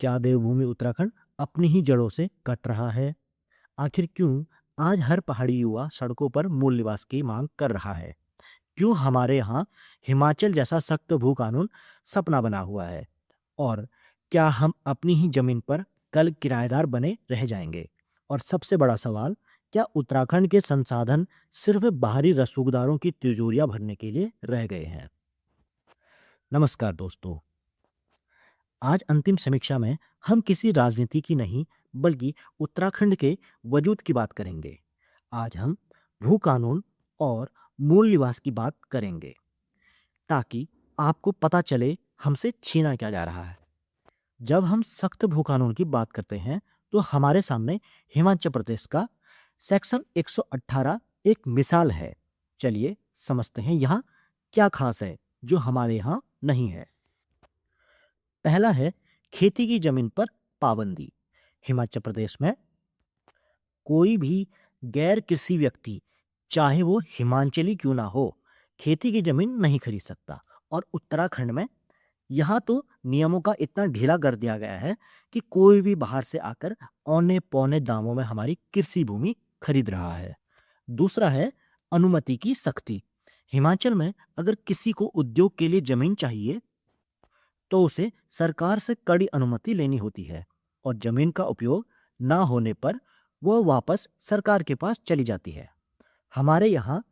क्या देवभूमि उत्तराखंड अपनी ही जड़ों से कट रहा है? आखिर क्यों आज हर पहाड़ी युवा सड़कों पर मूल निवास की मांग कर रहा है? क्यों हमारे यहाँ हिमाचल जैसा सख्त भू कानून सपना बना हुआ है? और क्या हम अपनी ही जमीन पर कल किराएदार बने रह जाएंगे? और सबसे बड़ा सवाल, क्या उत्तराखंड के संसाधन सिर्फ बाहरी रसूखदारों की तिजोरियां भरने के लिए रह गए हैं? नमस्कार दोस्तों। आज अंतिम समीक्षा में हम किसी राजनीति की नहीं, बल्कि उत्तराखंड के वजूद की बात करेंगे। आज हम भू कानून और मूल निवास की बात करेंगे, ताकि आपको पता चले हमसे छीना क्या जा रहा है। जब हम सख्त भू कानून की बात करते हैं, तो हमारे सामने हिमाचल प्रदेश का सेक्शन 118 एक मिसाल है। चलिए समझते हैं यहाँ क्या खास है जो हमारे यहाँ नहीं है। पहला है खेती की जमीन पर पाबंदी। हिमाचल प्रदेश में कोई भी गैर कृषि व्यक्ति, चाहे वो हिमाचली क्यों ना हो, खेती की जमीन नहीं खरीद सकता। और उत्तराखंड में यहाँ तो नियमों का इतना ढीला कर दिया गया है कि कोई भी बाहर से आकर औने पौने दामों में हमारी कृषि भूमि खरीद रहा है। दूसरा है अनुमति की सख्ती। हिमाचल में अगर किसी को उद्योग के लिए जमीन चाहिए, तो उसे सरकार से कड़ी अनुमति लेनी होती है, और जमीन का उपयोग ना होने पर वह वापस सरकार के पास चली जाती है। हमारे यहाँ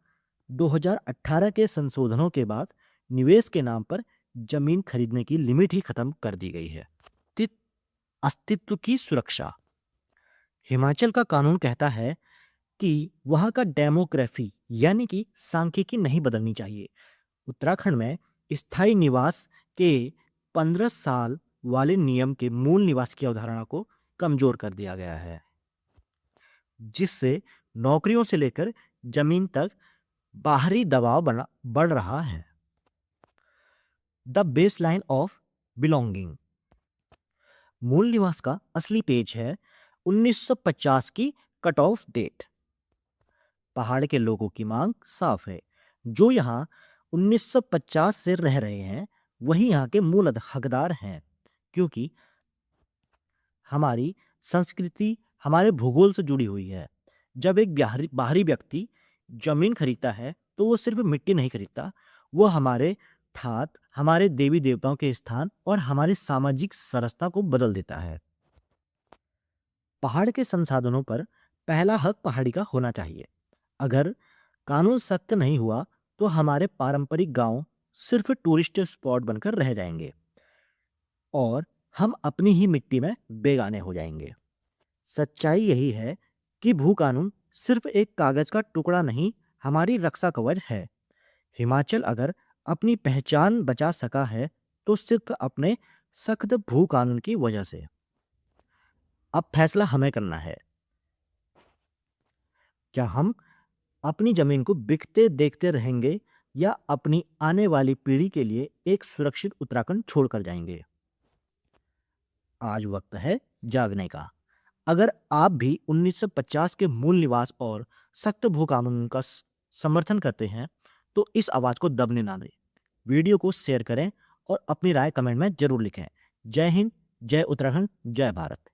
2018 के संशोधनों के बाद निवेश के नाम पर जमीन खरीदने की लिमिट ही खत्म कर दी गई है। अस्तित्व की सुरक्षा। हिमाचल का कानून कहता है कि वहाँ का डेमोग्राफी यानी कि सांख्यिकी नहीं बदलनी चाहिए। उत्तराखंड में स्थायी निवास के 15 साल वाले नियम के मूल निवास की अवधारणा को कमजोर कर दिया गया है, जिससे नौकरियों से लेकर जमीन तक बाहरी दबाव बढ़ रहा है। The baseline of belonging. मूल निवास का असली पेज है 1950 की कट ऑफ डेट। पहाड़ के लोगों की मांग साफ है। जो यहाँ 1950 से रह रहे हैं, वही यहाँ के मूल हकदार हैं, क्योंकि हमारी संस्कृति हमारे भूगोल से जुड़ी हुई है। जब एक बाहरी व्यक्ति जमीन खरीदता है, तो वो सिर्फ मिट्टी नहीं खरीदता, वो हमारे ठाट, हमारे देवी देवताओं के स्थान और हमारी सामाजिक संरचना को बदल देता है। पहाड़ के संसाधनों पर पहला हक पहाड़ी का होना चाहिए। अगर कानून सख्त नहीं हुआ, तो हमारे पारंपरिक गांव सिर्फ टूरिस्ट स्पॉट बनकर रह जाएंगे और हम अपनी ही मिट्टी में बेगाने हो जाएंगे। सच्चाई यही है कि भू कानून सिर्फ एक कागज का टुकड़ा नहीं, हमारी रक्षा कवच है। हिमाचल अगर अपनी पहचान बचा सका है, तो सिर्फ अपने सख्त भू कानून की वजह से। अब फैसला हमें करना है। क्या हम अपनी जमीन को बिकते देखते रहेंगे, या अपनी आने वाली पीढ़ी के लिए एक सुरक्षित उत्तराखंड छोड़कर जाएंगे? आज वक्त है जागने का। अगर आप भी 1950 के मूल निवास और सख्त भू कानून का समर्थन करते हैं, तो इस आवाज को दबने ना दें। वीडियो को शेयर करें और अपनी राय कमेंट में जरूर लिखें। जय हिंद, जय उत्तराखंड, जय भारत।